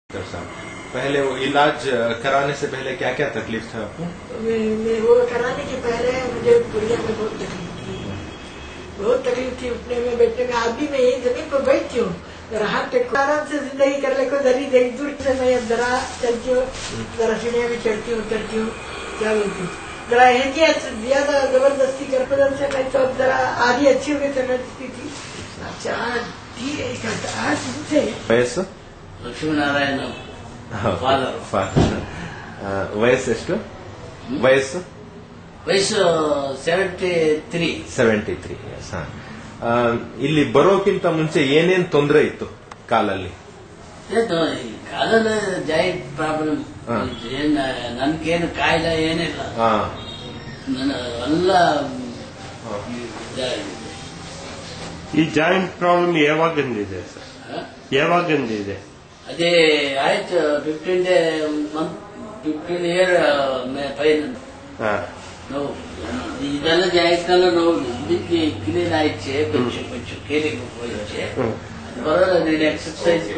साहब, पहले वो इलाज कराने से पहले क्या क्या तकलीफ था आपको? वो कराने के पहले मुझे बुढ़िया में बहुत तकलीफ थी उठने में बैठने में। आज भी मैं यही जमीन पर बैठती हूँ, हाथ टेक आराम से जिंदगी कर ले को जरी देख दूर से मैं अब जरा चलती हूँ, जरा सीढ़ियाँ भी चढ़ती हूँ उतरती हूँ। क्या बोलती हूँ, जरा एहतियात ज्यादा जबरदस्ती कर पदन से मैं तो अब जरा आधी अच्छी हो गई समझती थी। अच्छा आज वयस्सु ಲಕ್ಷ್ಮೀನಾರಾಯಣ ಫಾದರ್. ವಯಸ್ಸೆಷ್ಟು? ವಯಸ್ಸು ವಯಸ್ಸು 73. 73 ಇಯರ್ಸ್. ಇಲ್ಲಿ ಬರೋಕ್ಕಿಂತ ಮುಂಚೆ ಏನೇನ್ ತೊಂದರೆ ಇತ್ತು ಕಾಲಲ್ಲಿ? ಕಾಲಲ್ಲಿ ಜಾಯಿಂಟ್ ಪ್ರಾಬ್ಲಮ್, ನನ್ಗೇನು ಕಾಯಿಲೆ ಏನಿಲ್ಲ, ಎಲ್ಲ ಈ ಜಾಯಿಂಟ್ ಪ್ರಾಬ್ಲಮ್ ಯಾವಾಗಿಂದಿದೆ ಸರ್? ಯಾವಾಗಿಂದಿದೆ? ಅದೇ ಆಯ್ತು 15 ಇಯರ್ ಪೈನ ನೋವು. ಇದೆಲ್ಲ ಜಾಯಿಂಟ್ನೆಲ್ಲ ನೋವು ಇದಕ್ಕೆ ಕ್ಲೀನ್ ಆಯ್ಚೆ, ಕೊಂಚ ಕೇಳಿಗೆ ಹೋಯ್ಚೆ ಬರೋಲ್ಲ. ನೀನು ಎಕ್ಸರ್ಸೈಸ್